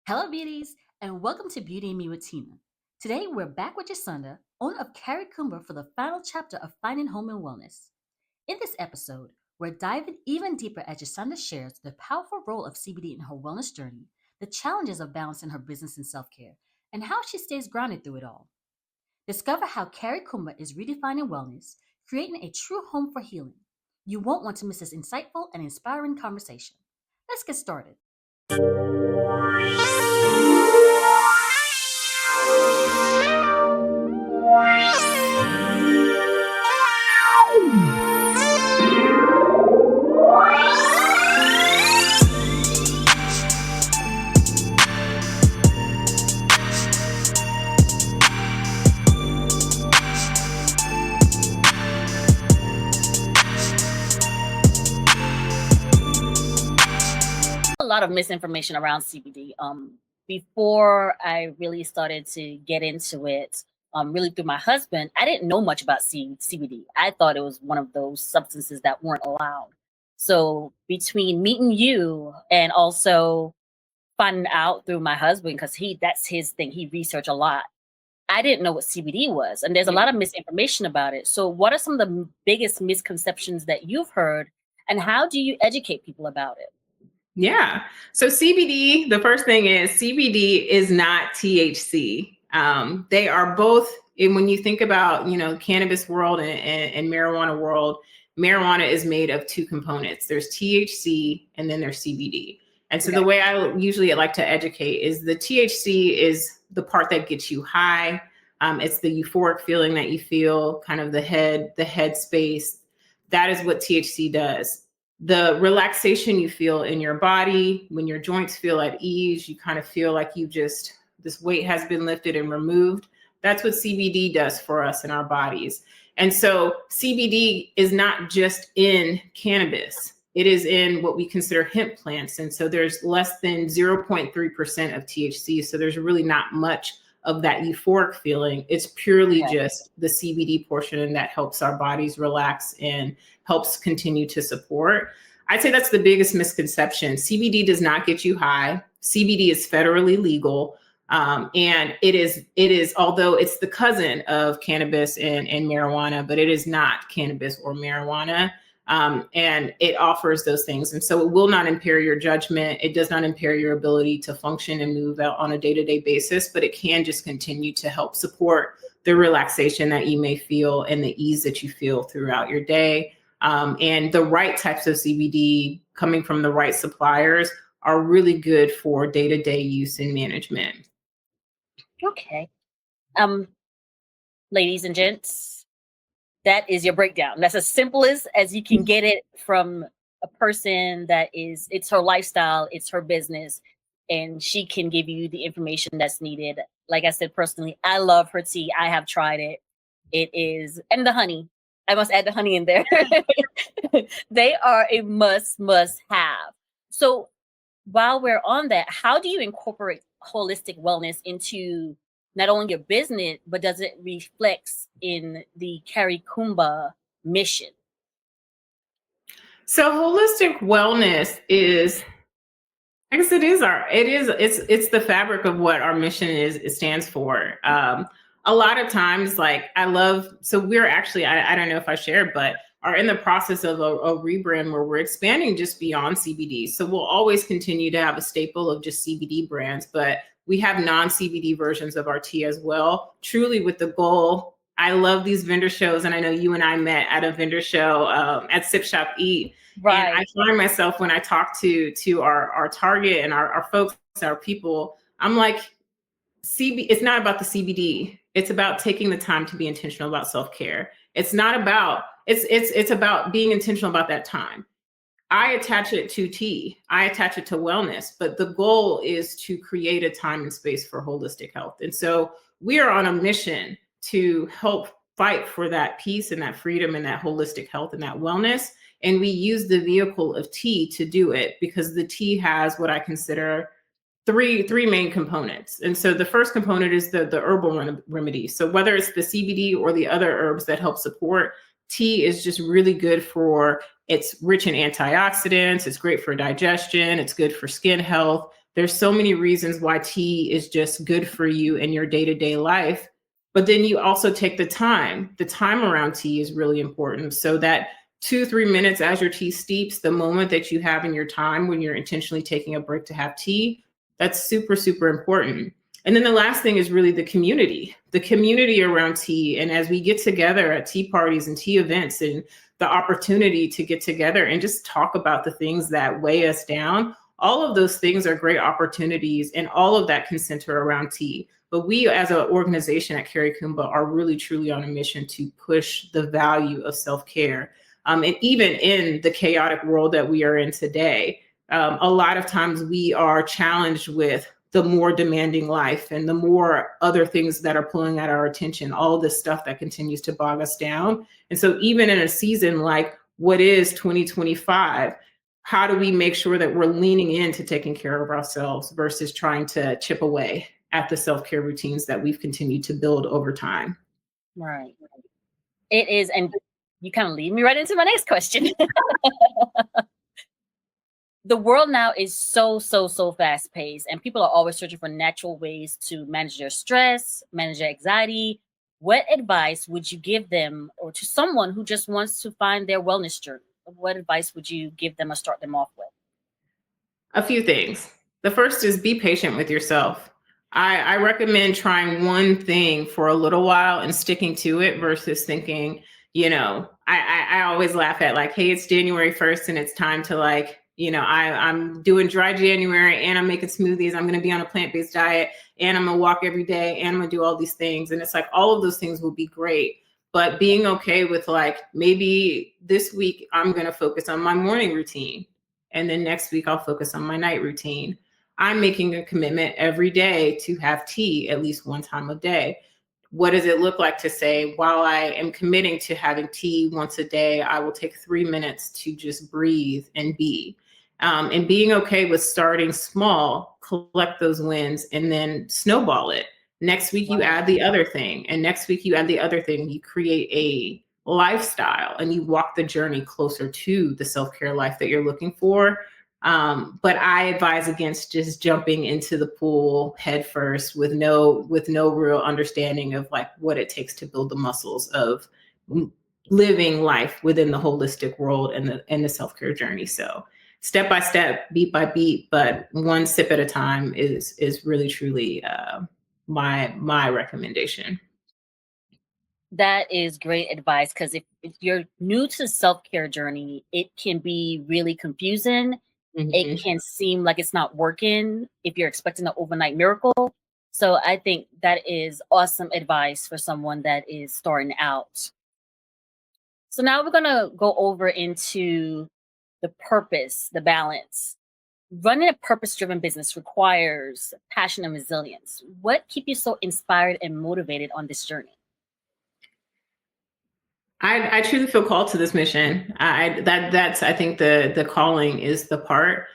Hello, beauties, and welcome to Beauty and Me with Tina. Today, we're back with Jesanda, owner of Carry Kumba, for the final chapter of Finding Home and Wellness. In this episode, we're diving even deeper as Jesanda shares the powerful role of CBD in her wellness journey, the challenges of balancing her business and self care, and how she stays grounded through it all. Discover how Carry Kumba is redefining wellness, creating a true home for healing. You won't want to miss this insightful and inspiring conversation. Let's get started. A lot of misinformation around CBD. Before I really started to get into it, really through my husband, I didn't know much about CBD. I thought it was one of those substances that weren't allowed. So between meeting you and also finding out through my husband, because that's his thing, he researched a lot. I didn't know what CBD was, and there's a lot of misinformation about it. So what are some of the biggest misconceptions that you've heard, and how do you educate people about it? Yeah. So CBD, the first thing is CBD is not THC. They are both, and when you think about, cannabis world and marijuana world, marijuana is made of two components. There's THC and then there's CBD. And so the way I usually like to educate is the THC is the part that gets you high. It's the euphoric feeling that you feel, kind of the head space. That is what THC does. The relaxation you feel in your body, when your joints feel at ease, you kind of feel like this weight has been lifted and removed. That's what CBD does for us in our bodies. And so CBD is not just in cannabis. It is in what we consider hemp plants. And so there's less than 0.3% of THC. So there's really not much of that euphoric feeling. It's purely just the CBD portion, and that helps our bodies relax and helps continue to support. I'd say that's the biggest misconception. CBD does not get you high. CBD is federally legal. And it is, although it's the cousin of cannabis and marijuana, but it is not cannabis or marijuana. And it offers those things. And so it will not impair your judgment. It does not impair your ability to function and move out on a day-to-day basis, but it can just continue to help support the relaxation that you may feel and the ease that you feel throughout your day. And the right types of CBD coming from the right suppliers are really good for day-to-day use and management. Okay. Ladies and gents, that is your breakdown. That's as simple as you can get it from a person it's her lifestyle, it's her business, and she can give you the information that's needed. Like I said, personally, I love her tea. I have tried it. It is, and the honey. I must add the honey in there. They are a must have. So while we're on that, how do you incorporate holistic wellness into not only your business, but does it reflect in the Carry Kumba mission? So holistic wellness is, I guess it's the fabric of what our mission is, it stands for. A lot of times, we're actually, I don't know if I shared, but are in the process of a rebrand where we're expanding just beyond CBD. So we'll always continue to have a staple of just CBD brands, but we have non-CBD versions of our tea as well, truly with the goal. I love these vendor shows, and I know you and I met at a vendor show at Sip Shop Eat. Right. And I find myself when I talk to our target and our folks, our people, I'm like, it's not about the CBD. It's about taking the time to be intentional about self-care. It's not about, it's about being intentional about that time. I attach it to tea. I attach it to wellness, but the goal is to create a time and space for holistic health. And so we are on a mission to help fight for that peace and that freedom and that holistic health and that wellness. And we use the vehicle of tea to do it because the tea has what I consider three main components. And so the first component is the herbal remedy. So whether it's the CBD or the other herbs that help support, tea is just really good for, it's rich in antioxidants. It's great for digestion. It's good for skin health. There's so many reasons why tea is just good for you in your day-to-day life. But then you also take the time. The time around tea is really important. So that 2, 3 minutes as your tea steeps, the moment that you have in your time when you're intentionally taking a break to have tea, that's super, super important. And then the last thing is really the community around tea. And as we get together at tea parties and tea events, and the opportunity to get together and just talk about the things that weigh us down, all of those things are great opportunities, and all of that can center around tea. But we as an organization at Carry Kumba are really truly on a mission to push the value of self-care. And even in the chaotic world that we are in today, a lot of times we are challenged with the more demanding life and the more other things that are pulling at our attention, all this stuff that continues to bog us down. And so even in a season like what is 2025, how do we make sure that we're leaning into taking care of ourselves versus trying to chip away at the self-care routines that we've continued to build over time? Right. It is. And you kind of lead me right into my next question. The world now is so fast paced, and people are always searching for natural ways to manage their stress, manage their anxiety. What advice would you give them, or to someone who just wants to find their wellness journey? What advice would you give them or start them off with? A few things. The first is be patient with yourself. I recommend trying one thing for a little while and sticking to it versus thinking, I always laugh at like, hey, it's January 1st and it's time to like, I'm doing dry January and I'm making smoothies. I'm going to be on a plant-based diet and I'm going to walk every day and I'm going to do all these things. And it's like, all of those things will be great. But being okay with like, maybe this week I'm going to focus on my morning routine. And then next week I'll focus on my night routine. I'm making a commitment every day to have tea at least one time a day. What does it look like to say, while I am committing to having tea once a day, I will take 3 minutes to just breathe and be. And being okay with starting small, collect those wins, and then snowball it. Next week, you add the other thing. And next week, you add the other thing. You create a lifestyle and you walk the journey closer to the self-care life that you're looking for. But I advise against just jumping into the pool head first with no real understanding of like what it takes to build the muscles of living life within the holistic world and the self-care journey. So step by step, beat by beat, but one sip at a time is really truly my recommendation. That is great advice, because if you're new to the self-care journey, it can be really confusing. It Mm-hmm. can seem like it's not working if you're expecting an overnight miracle. So I think that is awesome advice for someone that is starting out. So now we're going to go over into the purpose, the balance. Running a purpose-driven business requires passion and resilience. What keeps you so inspired and motivated on this journey? I truly feel called to this mission. That's I think the calling is the part.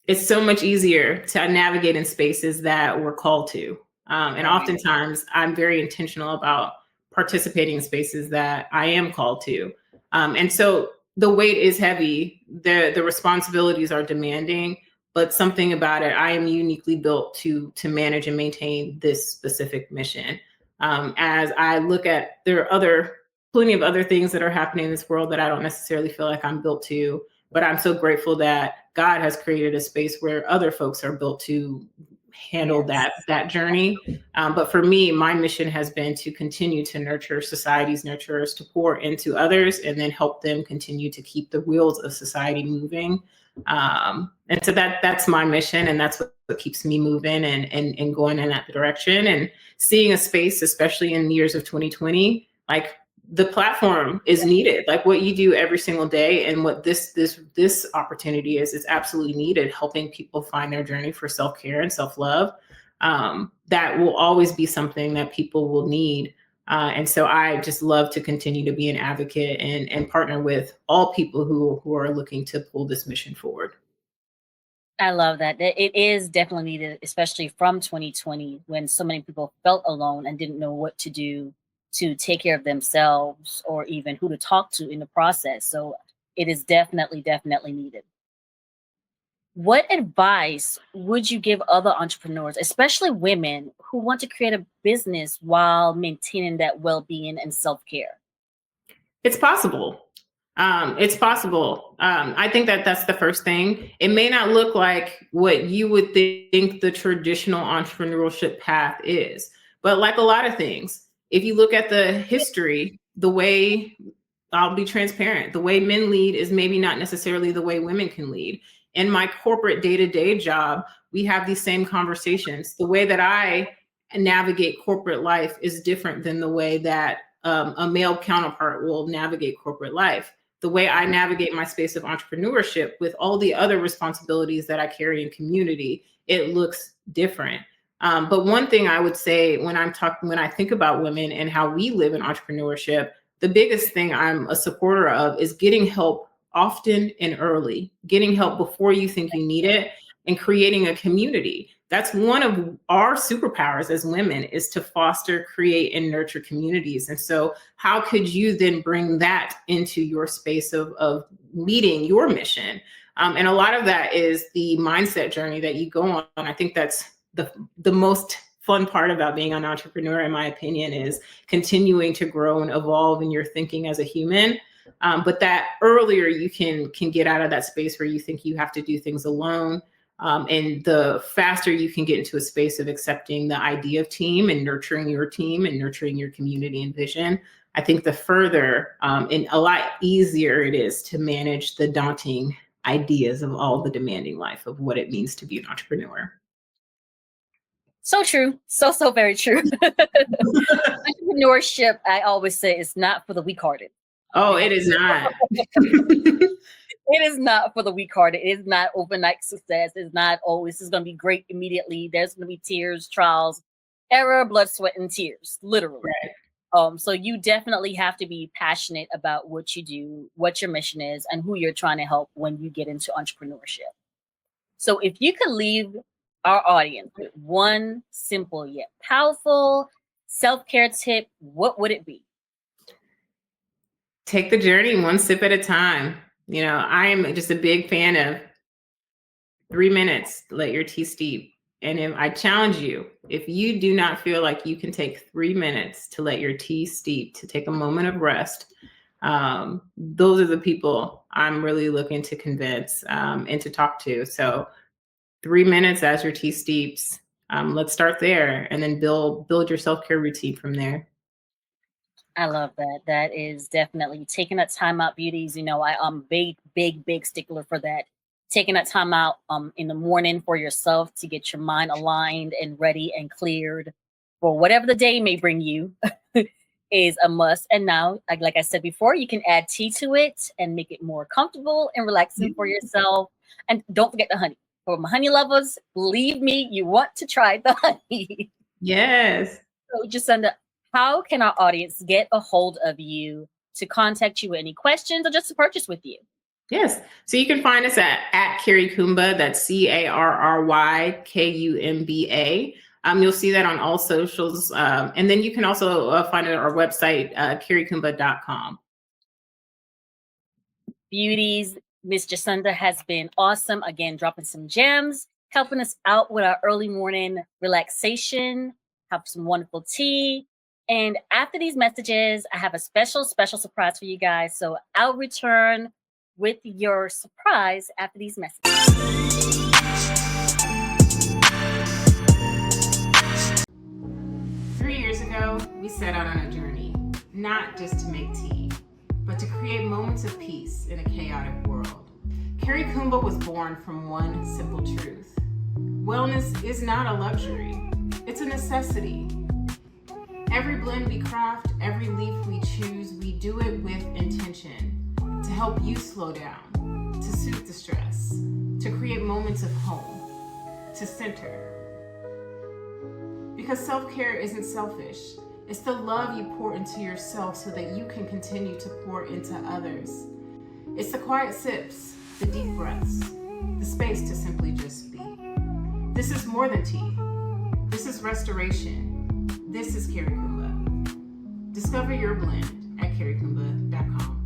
It's so much easier to navigate in spaces that we're called to, and Right. oftentimes I'm very intentional about participating in spaces that I am called to, and so the weight is heavy. The responsibilities are demanding, but something about it, I am uniquely built to manage and maintain this specific mission. As I look at, there are plenty of other things that are happening in this world that I don't necessarily feel like I'm built to, but I'm so grateful that God has created a space where other folks are built to handle that journey. But for me, my mission has been to continue to nurture society's nurturers, to pour into others, and then help them continue to keep the wheels of society moving. And so that's my mission, and that's what keeps me moving and going in that direction. And seeing a space, especially in the years of 2020, like the platform is needed. Like what you do every single day and what this opportunity is absolutely needed, helping people find their journey for self-care and self-love. That will always be something that people will need. And so I just love to continue to be an advocate and partner with all people who are looking to pull this mission forward. I love that. It is definitely needed, especially from 2020, when so many people felt alone and didn't know what to do to take care of themselves or even who to talk to in the process. So it is definitely needed. What advice would you give other entrepreneurs, especially women who want to create a business while maintaining that well-being and self-care? It's possible. It's possible. I think that that's the first thing. It may not look like what you would think the traditional entrepreneurship path is, but like a lot of things, if you look at the history, the way, I'll be transparent, the way men lead is maybe not necessarily the way women can lead. In my corporate day-to-day job, we have these same conversations. The way that I navigate corporate life is different than the way that a male counterpart will navigate corporate life. The way I navigate my space of entrepreneurship with all the other responsibilities that I carry in community, it looks different. But one thing I would say when I think about women and how we live in entrepreneurship, the biggest thing I'm a supporter of is getting help often and early, getting help before you think you need it, and creating a community. That's one of our superpowers as women, is to foster, create, and nurture communities. And so how could you then bring that into your space of meeting your mission? And a lot of that is the mindset journey that you go on. I think that's the most fun part about being an entrepreneur, in my opinion, is continuing to grow and evolve in your thinking as a human. But that earlier you can get out of that space where you think you have to do things alone. And the faster you can get into a space of accepting the idea of team and nurturing your team and nurturing your community and vision, I think the further and a lot easier it is to manage the daunting ideas of all the demanding life of what it means to be an entrepreneur. So true. So very true. Entrepreneurship, I always say, is not for the weak-hearted. Oh, it is not. It is not for the weak-hearted. It is not overnight success. It's not, oh, this is going to be great immediately. There's going to be tears, trials, error, blood, sweat, and tears, literally. Right. So you definitely have to be passionate about what you do, what your mission is, and who you're trying to help when you get into entrepreneurship. So if you could leave our audience with one simple yet powerful self-care tip, what would it be? Take the journey one sip at a time. You know, I'm just a big fan of 3 minutes, let your tea steep. And if I challenge you, if you do not feel like you can take 3 minutes to let your tea steep, to take a moment of rest, those are the people I'm really looking to convince and to talk to. So 3 minutes as your tea steeps. Let's start there, and then build your self-care routine from there. I love that. That is definitely taking that time out, beauties. You know, I'm big stickler for that. Taking that time out in the morning for yourself to get your mind aligned and ready and cleared for whatever the day may bring you is a must. And now, like I said before, you can add tea to it and make it more comfortable and relaxing for yourself. And don't forget the honey. For my honey lovers, believe me, you want to try the honey. Yes. So, Jesanda, how can our audience get a hold of you to contact you with any questions or just to purchase with you? Yes. So you can find us at Carry Kumba. That's CARRYKUMBA. You'll see that on all socials. And then you can also find it on our website, carrykumba.com. Beauties, Miss Jesanda has been awesome. Again, dropping some gems, helping us out with our early morning relaxation, have some wonderful tea. And after these messages, I have a special surprise for you guys. So I'll return with your surprise after these messages. 3 years ago, we set out on a journey, not just to make tea, but to create moments of peace in a chaotic world. Carry Kumba was born from one simple truth. Wellness is not a luxury, it's a necessity. Every blend we craft, every leaf we choose, we do it with intention to help you slow down, to soothe the stress, to create moments of home, to center. Because self-care isn't selfish. It's the love you pour into yourself so that you can continue to pour into others. It's the quiet sips, the deep breaths, the space to simply just be. This is more than tea. This is restoration. This is Carry Kumba. Discover your blend at carrykumba.com.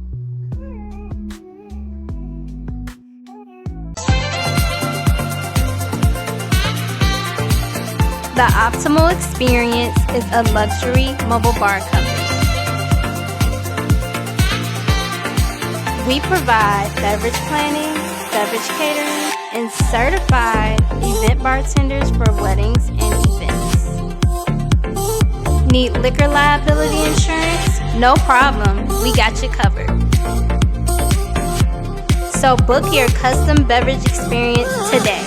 The Optimal Experience is a luxury mobile bar company. We provide beverage planning, beverage catering, and certified event bartenders for weddings and events. Need liquor liability insurance? No problem, we got you covered. So book your custom beverage experience today.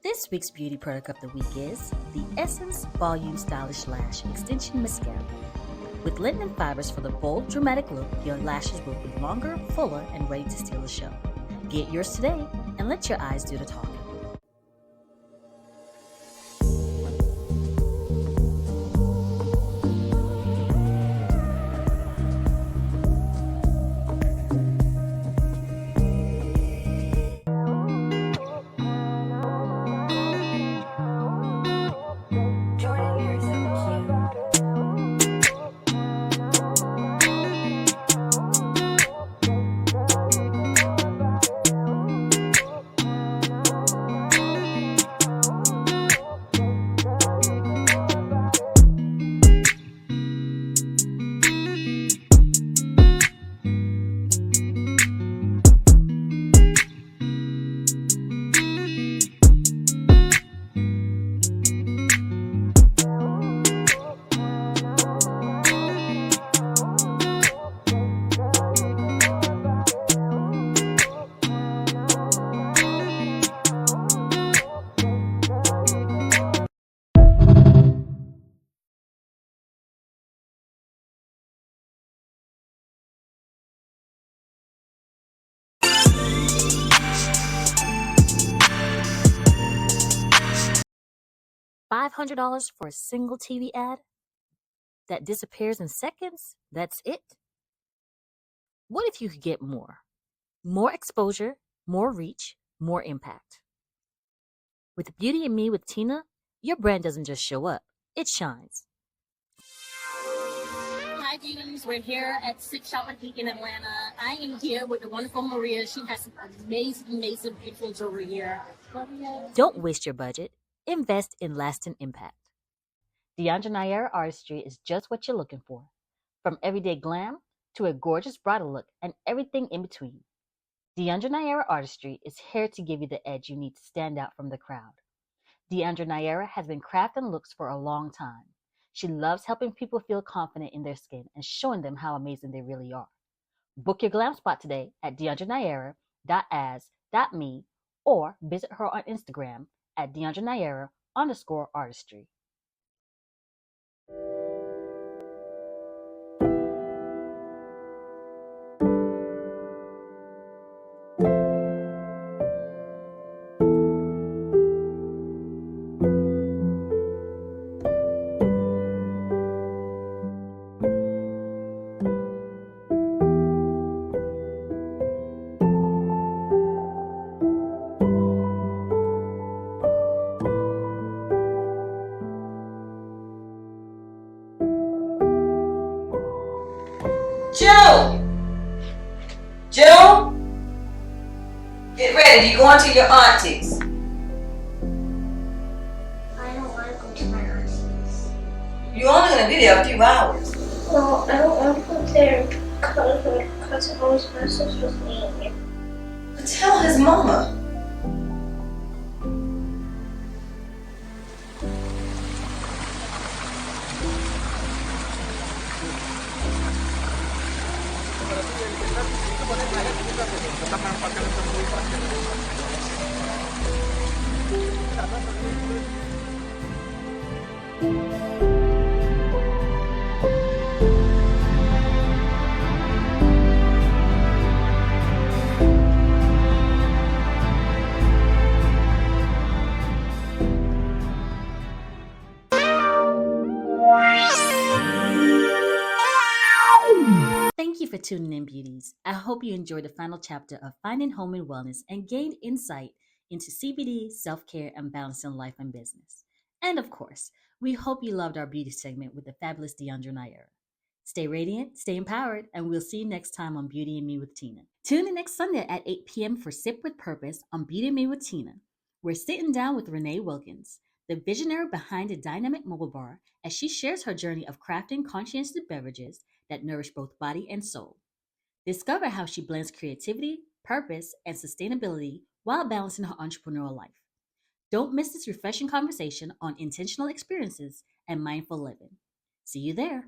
This week's beauty product of the week is the Essence Volume Stylish Lash Extension Mascara. With linen fibers for the bold, dramatic look, your lashes will be longer, fuller, and ready to steal the show. Get yours today and let your eyes do the talking. $500 for a single TV ad that disappears in seconds? That's it? What if you could get more? More exposure, more reach, more impact. With Beauty and Me with Tina, your brand doesn't just show up, it shines. Hi, Jeans. We're here at Six Shopping Peak in Atlanta. I am here with the wonderful Maria. She has some amazing, beautiful jewelry here. Don't waste your budget. Invest in lasting impact. DeAndre Naira Artistry is just what you're looking for. From everyday glam to a gorgeous bridal look and everything in between. DeAndre Naira Artistry is here to give you the edge you need to stand out from the crowd. DeAndre Naira has been crafting looks for a long time. She loves helping people feel confident in their skin and showing them how amazing they really are. Book your glam spot today at deandrenaira.as.me or visit her on Instagram at deandrenaira_artistry. Joe, get ready. You're going to your auntie's. I don't want to go to my auntie's. You're only going to be there a few hours. No, I don't want to go there because my cousin always messes with me. But tell his mama. Thank you for tuning in, beauties. I hope you enjoyed the final chapter of Finding Home and Wellness and gained insight into CBD, self-care, and balancing life and business. And of course, we hope you loved our beauty segment with the fabulous Deandra Nair. Stay radiant, stay empowered, and we'll see you next time on Beauty and Me with Tina. Tune in next Sunday at 8 p.m. for Sip with Purpose on Beauty and Me with Tina. We're sitting down with Renee Wilkins, the visionary behind the dynamic mobile bar, as she shares her journey of crafting conscientious beverages that nourish both body and soul. Discover how she blends creativity, purpose, and sustainability while balancing her entrepreneurial life. Don't miss this refreshing conversation on intentional experiences and mindful living. See you there.